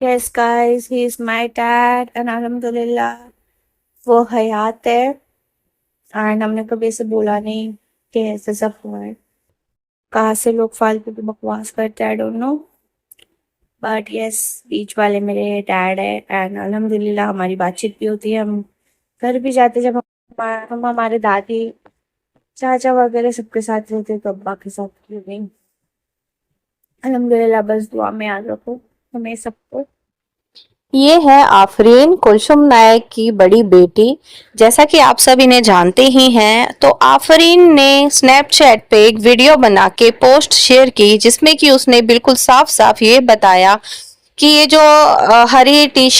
Yes guys, he is my dad and अल्हम्दुलिल्लाह वो हयात है। एंड हमने कभी ऐसे बोला नहीं कि ऐसे सब हुआ है। कहाँ से लोग फालतू की बकवास करते हैं, I don't know. But yes, बीच वाले मेरे डैड है एंड अल्हम्दुलिल्लाह हमारी बातचीत भी होती है। हम घर भी जाते जब हम हमारे दादी चाचा वगैरह सबके साथ रहते तो अब्बा के साथ क्यों नहीं। अल्हम्दुलिल्लाह, बस दुआ में याद रखो हमें सबको। ये है आफरीन, कुलसुम नायक की बड़ी बेटी। जैसा कि आप सब इन्हें जानते ही हैं, तो आफरीन ने स्नैपचैट पे एक वीडियो बना के पोस्ट शेयर की, जिसमें कि उसने बिल्कुल साफ साफ ये बताया कि ये जो हरी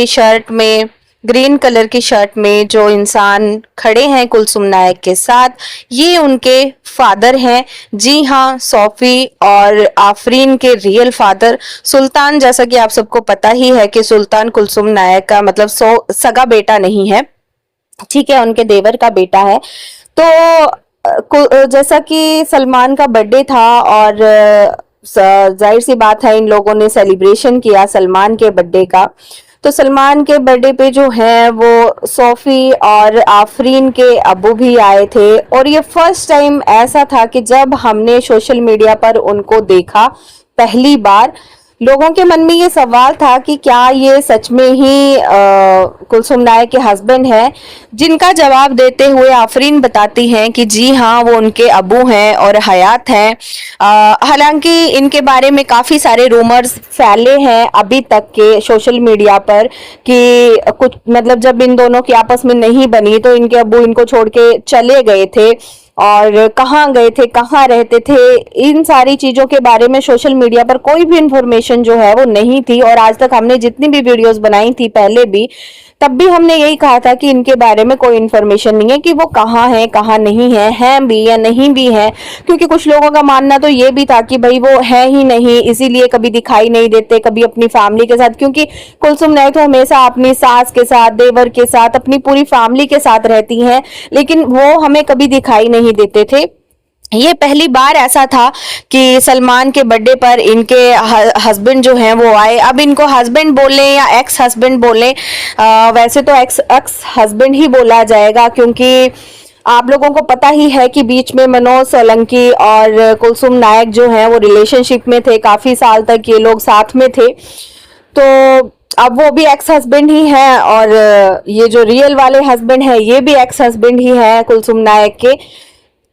शर्ट में ग्रीन कलर की शर्ट में जो इंसान खड़े हैं कुलसुम नायक के साथ, ये उनके फादर हैं। जी हाँ, सोफी और आफरीन के रियल फादर सुल्तान। जैसा कि आप सबको पता ही है कि सुल्तान कुलसुम नायक का मतलब सगा बेटा नहीं है, ठीक है, उनके देवर का बेटा है। तो जैसा कि सलमान का बर्थडे था और जाहिर सी बात है इन लोगों ने सेलिब्रेशन किया सलमान के बर्थडे का। तो सलमान के बर्थडे पे जो है वो सोफी और आफरीन के अबू भी आए थे, और ये फर्स्ट टाइम ऐसा था कि जब हमने सोशल मीडिया पर उनको देखा पहली बार, लोगों के मन में ये सवाल था कि क्या ये सच में ही कुलसुम नायक के हस्बैंड हैं, जिनका जवाब देते हुए आफरीन बताती हैं कि जी हाँ, वो उनके अबू हैं और हयात हैं। हालांकि इनके बारे में काफ़ी सारे रूमर्स फैले हैं अभी तक के सोशल मीडिया पर कि कुछ मतलब जब इन दोनों की आपस में नहीं बनी तो इनके अबू इनको छोड़ के चले गए थे, और कहाँ गए थे, कहाँ रहते थे, इन सारी चीज़ों के बारे में सोशल मीडिया पर कोई भी इंफॉर्मेशन जो है वो नहीं थी। और आज तक हमने जितनी भी वीडियोस बनाई थी पहले भी, तब भी हमने यही कहा था कि इनके बारे में कोई इन्फॉर्मेशन नहीं है कि वो कहाँ है कहाँ नहीं है, हैं भी या नहीं भी हैं। क्योंकि कुछ लोगों का मानना तो ये भी था कि भाई वो है ही नहीं, इसीलिए कभी दिखाई नहीं देते, कभी अपनी फैमिली के साथ, क्योंकि कुलसुम नायक तो हमेशा अपनी सास के साथ, देवर के साथ, अपनी पूरी फैमिली के साथ रहती हैं, लेकिन वो हमें कभी दिखाई नहीं देते थे। ये पहली बार ऐसा था कि सलमान के बर्थडे पर इनके हस्बैंड जो हैं वो आए। अब इनको हस्बैंड बोले या एक्स हस्बैंड बोले, वैसे तो एक्स हस्बैंड ही बोला जाएगा, क्योंकि आप लोगों को पता ही है कि बीच में मनोज सोलंकी और कुलसुम नायक जो हैं वो रिलेशनशिप में थे, काफ़ी साल तक ये लोग साथ में थे। तो अब वो भी एक्स हस्बैंड ही हैं, और ये जो रियल वाले हस्बैंड हैं ये भी एक्स हस्बैंड ही हैं कुलसुम नायक के।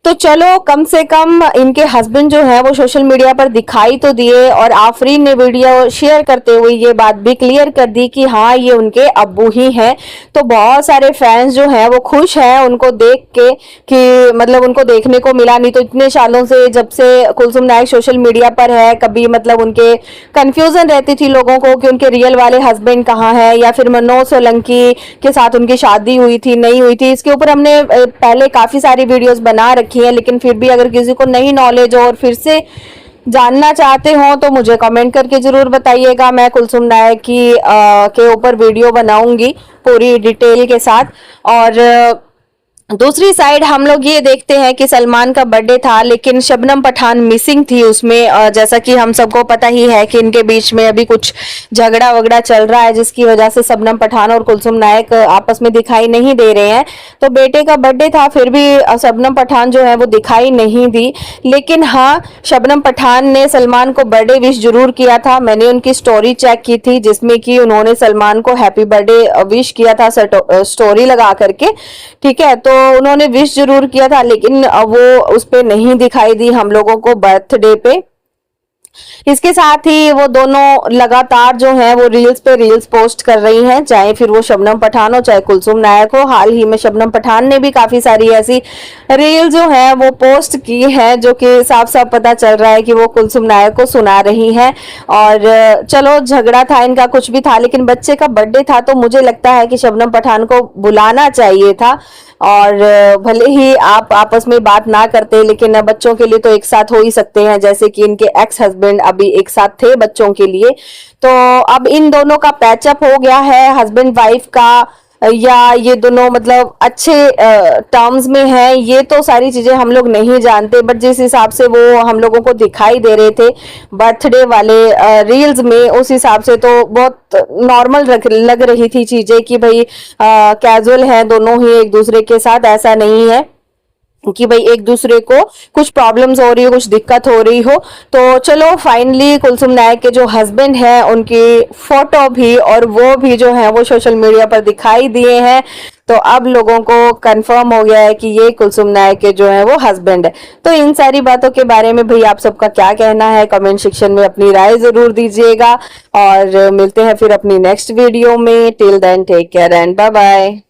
तो चलो, कम से कम इनके हस्बैंड जो है वो सोशल मीडिया पर दिखाई तो दिए, और आफरीन ने वीडियो शेयर करते हुए ये बात भी क्लियर कर दी कि हाँ, ये उनके अब्बू ही हैं। तो बहुत सारे फैंस जो हैं वो खुश हैं उनको देख के कि मतलब उनको देखने को मिला नहीं। तो इतने सालों से, जब से कुलसुम नायक सोशल मीडिया पर है, कभी मतलब उनके कंफ्यूजन रहती थी लोगों को कि उनके रियल वाले हस्बैंड कहाँ है, या फिर मनोज सोलंकी के साथ उनकी शादी हुई थी नहीं हुई थी। इसके ऊपर हमने पहले काफ़ी सारी वीडियोस बना रखी है, लेकिन फिर भी अगर किसी को नहीं नॉलेज हो और फिर से जानना चाहते हो तो मुझे कमेंट करके ज़रूर बताइएगा। मैं कुलसुम नायक की के ऊपर वीडियो बनाऊंगी पूरी डिटेल के साथ। और दूसरी साइड हम लोग ये देखते हैं कि सलमान का बर्थडे था, लेकिन शबनम पठान मिसिंग थी उसमें। जैसा कि हम सबको पता ही है कि इनके बीच में अभी कुछ झगड़ा वगड़ा चल रहा है, जिसकी वजह से शबनम पठान और कुलसुम नायक आपस में दिखाई नहीं दे रहे हैं। तो बेटे का बर्थडे था, फिर भी शबनम पठान जो है वो दिखाई नहीं दी। लेकिन हाँ, शबनम पठान ने सलमान को बर्थडे विश जरूर किया था। मैंने उनकी स्टोरी चेक की थी, जिसमें कि उन्होंने सलमान को हैप्पी बर्थडे विश किया था स्टोरी लगा करके, ठीक है। तो उन्होंने विश जरूर किया था, लेकिन वो उस पे नहीं दिखाई दी हम लोगों को बर्थडे पे। इसके साथ ही वो दोनों लगातार जो हैं वो रील्स पे रील्स पोस्ट कर रही हैं, चाहे फिर वो शबनम पठान हो चाहे कुलसुम नायक हो। हाल ही में शबनम पठान ने भी काफी सारी ऐसी रील जो है वो पोस्ट की है, जो कि साफ साफ पता चल रहा है कि वो कुलसुम नायक को सुना रही हैं। और चलो, झगड़ा था इनका, कुछ भी था, लेकिन बच्चे का बर्थडे था, तो मुझे लगता है कि शबनम पठान को बुलाना चाहिए था। और भले ही आप आपस में बात ना करते, लेकिन बच्चों के लिए तो एक साथ हो ही सकते हैं, जैसे कि इनके एक्स हस्बैंड अभी एक साथ थे बच्चों के लिए। तो अब इन दोनों का पैचअप हो गया है, हस्बैंड वाइफ का या ये दोनों मतलब अच्छे टर्म्स में हैं, ये तो सारी चीजें हम लोग नहीं जानते, बट जिस हिसाब से वो हम लोगों को दिखाई दे रहे थे बर्थडे वाले रील्स में, उस हिसाब से तो बहुत नॉर्मल लग रही थी चीजें कि भाई कैजुअल है दोनों ही एक दूसरे के साथ। ऐसा नहीं है कि भाई एक दूसरे को कुछ प्रॉब्लम्स हो रही हो, कुछ दिक्कत हो रही हो। तो चलो फाइनली कुलसुम नायक के जो हस्बैंड हैं उनकी फोटो भी और वो भी जो है वो सोशल मीडिया पर दिखाई दिए हैं। तो अब लोगों को कंफर्म हो गया है कि ये कुलसुम नायक के जो है वो हस्बैंड है। तो इन सारी बातों के बारे में भाई आप सबका क्या कहना है, कमेंट सेक्शन में अपनी राय जरूर दीजिएगा और मिलते हैं फिर अपनी नेक्स्ट वीडियो में। Till then take care and bye bye.